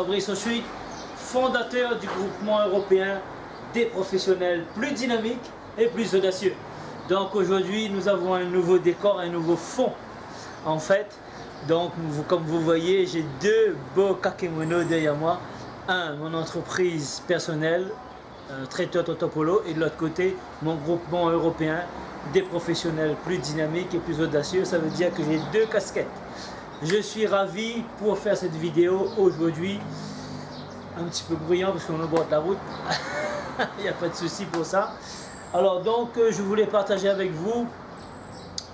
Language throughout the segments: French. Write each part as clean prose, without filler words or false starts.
Fabrice Auchuit, fondateur du groupement européen des professionnels plus dynamiques et plus audacieux. Donc aujourd'hui, nous avons un nouveau décor, un nouveau fond en fait. Donc comme vous voyez, j'ai deux beaux kakémonos derrière moi. Un, mon entreprise personnelle, traiteur Totopolo, et de l'autre côté, mon groupement européen des professionnels plus dynamiques et plus audacieux. Ça veut dire que j'ai deux casquettes. Je suis ravi pour faire cette vidéo aujourd'hui. Un petit peu bruyant parce qu'on est au bord de la route. Il n'y a pas de souci pour ça. Alors donc, je voulais partager avec vous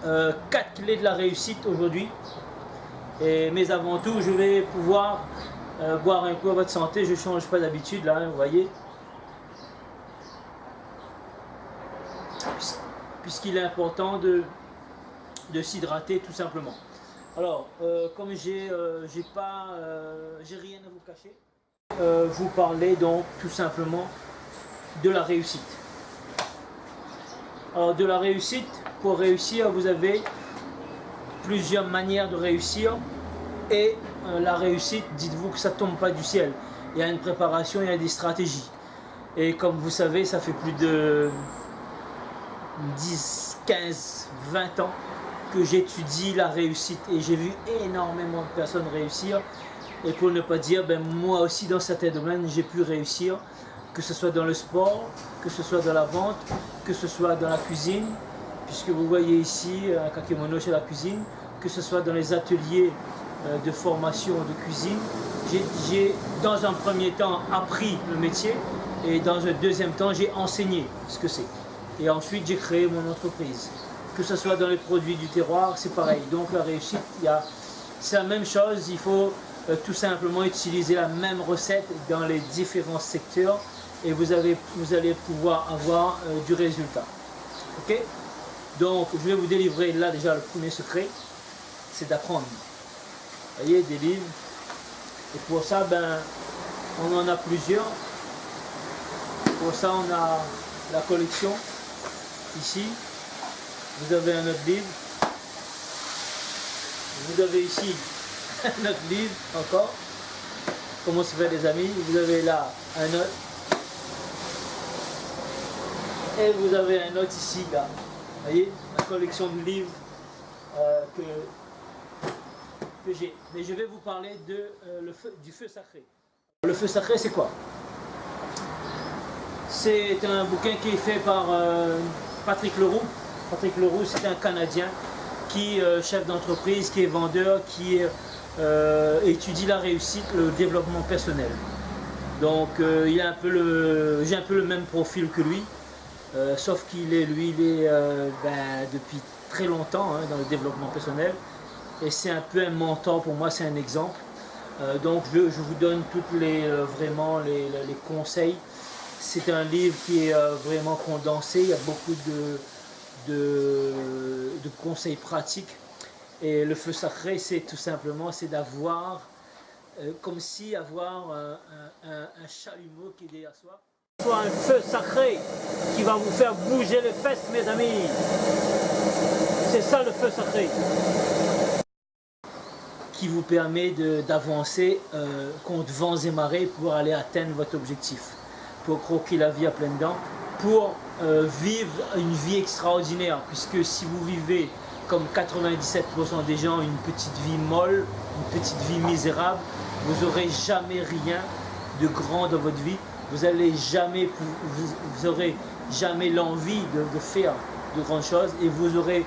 4 clés de la réussite aujourd'hui. Mais avant tout, je vais pouvoir boire un coup à votre santé. Je ne change pas d'habitude là, vous voyez. Puisqu'il est important de s'hydrater tout simplement. Alors, comme j'ai rien à vous cacher, vous parler donc tout simplement de la réussite. Alors de la réussite, pour réussir, vous avez plusieurs manières de réussir. Et la réussite, dites-vous que ça ne tombe pas du ciel. Il y a une préparation, il y a des stratégies. Et comme vous savez, ça fait plus de 10, 15, 20 ans que j'étudie la réussite. Et j'ai vu énormément de personnes réussir. Et pour ne pas dire, ben, moi aussi dans certains domaines, j'ai pu réussir. Que ce soit dans le sport, que ce soit dans la vente, que ce soit dans la cuisine. Puisque vous voyez ici un kakémono chez la cuisine. Que ce soit dans les ateliers de formation de cuisine. J'ai dans un premier temps appris le métier et dans un deuxième temps j'ai enseigné ce que c'est. Et ensuite j'ai créé mon entreprise. Que ce soit dans les produits du terroir, c'est pareil. Donc la réussite, c'est la même chose, il faut tout simplement utiliser la même recette dans les différents secteurs et vous allez pouvoir avoir du résultat. Ok? Donc je vais vous délivrer là déjà le premier secret, c'est d'apprendre. Vous voyez, des livres. Et pour ça, ben, on en a plusieurs. Pour ça, on a la collection. Ici, vous avez un autre livre. Vous avez ici un autre livre encore. Comment se fait les amis. Vous avez là un autre. Et vous avez un autre ici, là. Vous voyez, la collection de livres que j'ai. Mais je vais vous parler du feu sacré. Le feu sacré, c'est quoi? C'est un bouquin qui est fait par Patrick Leroux. Patrick Leroux, c'est un Canadien qui est chef d'entreprise, qui est vendeur, qui étudie la réussite, le développement personnel. Donc, j'ai un peu le même profil que lui, sauf qu'il est depuis très longtemps dans le développement personnel. Et c'est un peu un mentor pour moi, c'est un exemple. Donc je vous donne vraiment les conseils. C'est un livre qui est vraiment condensé, il y a beaucoup de conseils pratiques. Et le feu sacré, c'est tout simplement d'avoir, comme si avoir un chalumeau qui est derrière soi. Soit un feu sacré qui va vous faire bouger les fesses, mes amis. C'est ça le feu sacré. Qui vous permet d'avancer contre vents et marées pour aller atteindre votre objectif, pour croquer la vie à pleines dents, pour vivre une vie extraordinaire, puisque si vous vivez comme 97% des gens une petite vie molle, une petite vie misérable, vous n'aurez jamais rien de grand dans votre vie, vous aurez jamais l'envie de faire de grandes choses et vous n'aurez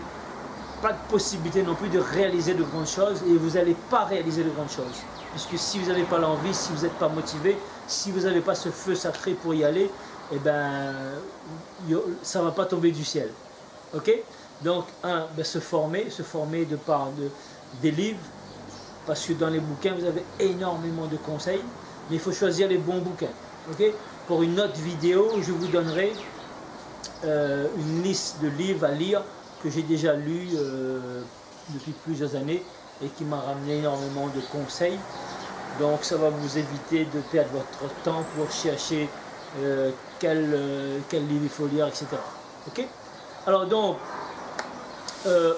pas de possibilité non plus de réaliser de grandes choses et vous n'allez pas réaliser de grandes choses. Puisque si vous n'avez pas l'envie, si vous n'êtes pas motivé, si vous n'avez pas ce feu sacré pour y aller, eh ben, ça ne va pas tomber du ciel. Ok? Donc, se former de par des livres, parce que dans les bouquins, vous avez énormément de conseils, mais il faut choisir les bons bouquins. Ok? Pour une autre vidéo, je vous donnerai une liste de livres à lire que j'ai déjà lu depuis plusieurs années et qui m'a ramené énormément de conseils. Donc ça va vous éviter de perdre votre temps pour chercher quel livre il faut lire, etc. Ok? Alors donc,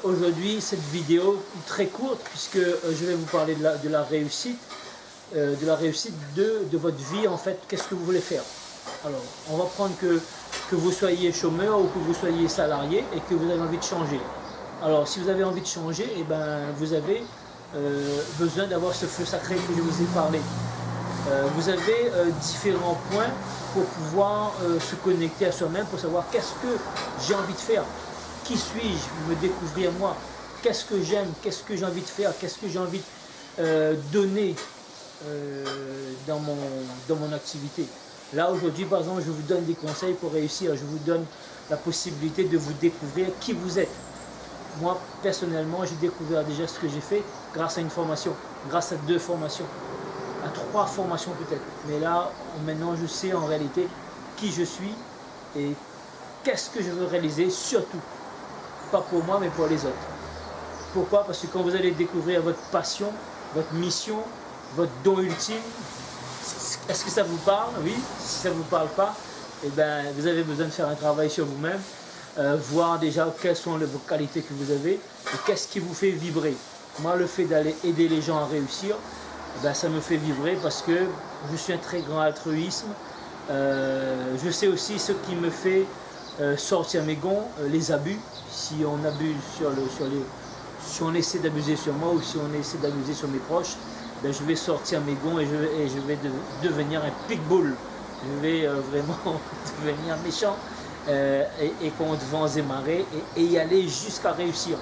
aujourd'hui, cette vidéo très courte, puisque je vais vous parler de la réussite. de la réussite de votre vie, en fait, qu'est-ce que vous voulez faire. Alors, on va prendre que vous soyez chômeur ou que vous soyez salarié et que vous avez envie de changer. Alors, si vous avez envie de changer, eh ben, vous avez besoin d'avoir ce feu sacré que je vous ai parlé. Vous avez différents points pour pouvoir se connecter à soi-même, pour savoir qu'est-ce que j'ai envie de faire, qui suis-je, me découvrir moi, qu'est-ce que j'aime, qu'est-ce que j'ai envie de faire, qu'est-ce que j'ai envie de donner dans mon activité. Là aujourd'hui par exemple, je vous donne des conseils pour réussir, je vous donne la possibilité de vous découvrir qui vous êtes. Moi personnellement, j'ai découvert déjà ce que j'ai fait grâce à une formation, grâce à 2 formations, à 3 formations peut-être. Mais là, maintenant je sais en réalité qui je suis et qu'est-ce que je veux réaliser, surtout, pas pour moi mais pour les autres. Pourquoi? Parce que quand vous allez découvrir votre passion, votre mission, votre don ultime, est-ce que ça vous parle? Oui. Si ça ne vous parle pas, eh ben, vous avez besoin de faire un travail sur vous-même, voir déjà quelles sont vos qualités que vous avez et qu'est-ce qui vous fait vibrer. Moi, le fait d'aller aider les gens à réussir, eh ben, ça me fait vibrer parce que je suis un très grand altruisme. Je sais aussi ce qui me fait sortir mes gonds, les abus. Si on abuse si on essaie d'abuser sur moi ou si on essaie d'abuser sur mes proches, ben je vais sortir mes gonds et je vais devenir un pitbull. Je vais vraiment devenir méchant et contre vents et marées et y aller jusqu'à réussir.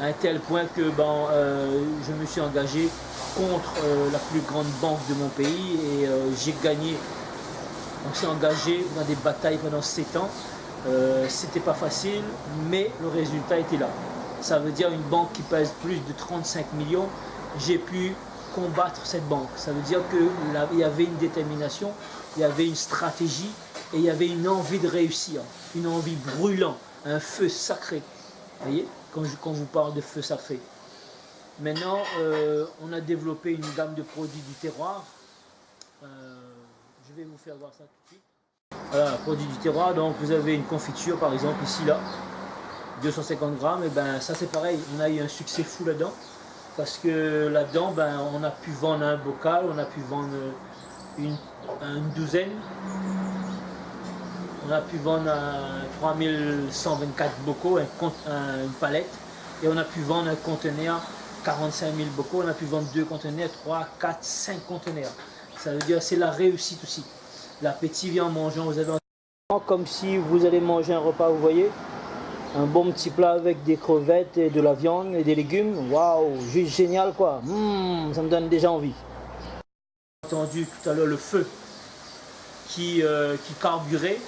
À un tel point que je me suis engagé contre la plus grande banque de mon pays et j'ai gagné. On s'est engagé dans des batailles pendant 7 ans. C'était pas facile, mais le résultat était là. Ça veut dire une banque qui pèse plus de 35 millions, j'ai pu combattre cette banque. Ça veut dire qu'il y avait une détermination, il y avait une stratégie et il y avait une envie de réussir, une envie brûlante, un feu sacré. Vous voyez, quand je vous parle de feu sacré. Maintenant, on a développé une gamme de produits du terroir. Je vais vous faire voir ça tout de suite. Voilà, produit du terroir, donc vous avez une confiture par exemple ici là, 250 grammes, et ben ça c'est pareil, on a eu un succès fou là-dedans, parce que là-dedans on a pu vendre un bocal, on a pu vendre une douzaine, on a pu vendre 3124 bocaux, une palette, et on a pu vendre un conteneur 45 000 bocaux, on a pu vendre 2 conteneurs, 3, 4, 5 conteneurs. Ça veut dire c'est la réussite aussi. L'appétit vient en mangeant, vous avez comme si vous allez manger un repas, vous voyez, un bon petit plat avec des crevettes et de la viande et des légumes, waouh, juste génial quoi, ça me donne déjà envie. J'ai entendu tout à l'heure le feu qui carburait,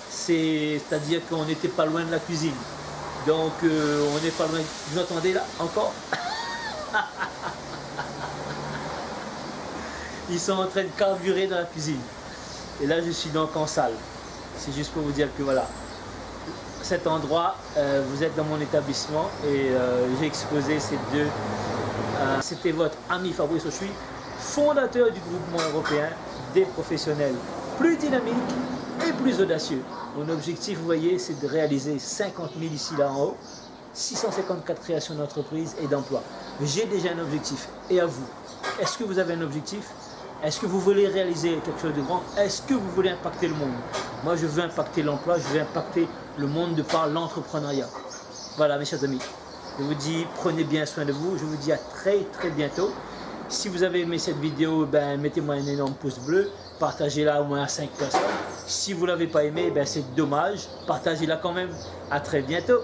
c'est-à-dire qu'on n'était pas loin de la cuisine, donc on n'est pas loin, vous entendez là encore? Ils sont en train de carburer dans la cuisine. Et là, je suis donc en salle. C'est juste pour vous dire que voilà, cet endroit, vous êtes dans mon établissement et j'ai exposé ces 2. C'était votre ami Fabrice Auchuy, fondateur du groupement européen des professionnels plus dynamiques et plus audacieux. Mon objectif, vous voyez, c'est de réaliser 50 000 ici là en haut, 654 créations d'entreprises et d'emplois. J'ai déjà un objectif. Et à vous, est-ce que vous avez un objectif? Est-ce que vous voulez réaliser quelque chose de grand? Est-ce que vous voulez impacter le monde? Moi, je veux impacter l'emploi, je veux impacter le monde de par l'entrepreneuriat. Voilà, mes chers amis. Je vous dis, prenez bien soin de vous. Je vous dis à très très bientôt. Si vous avez aimé cette vidéo, mettez-moi un énorme pouce bleu. Partagez-la au moins à 5 personnes. Si vous ne l'avez pas aimé, c'est dommage. Partagez-la quand même. À très bientôt.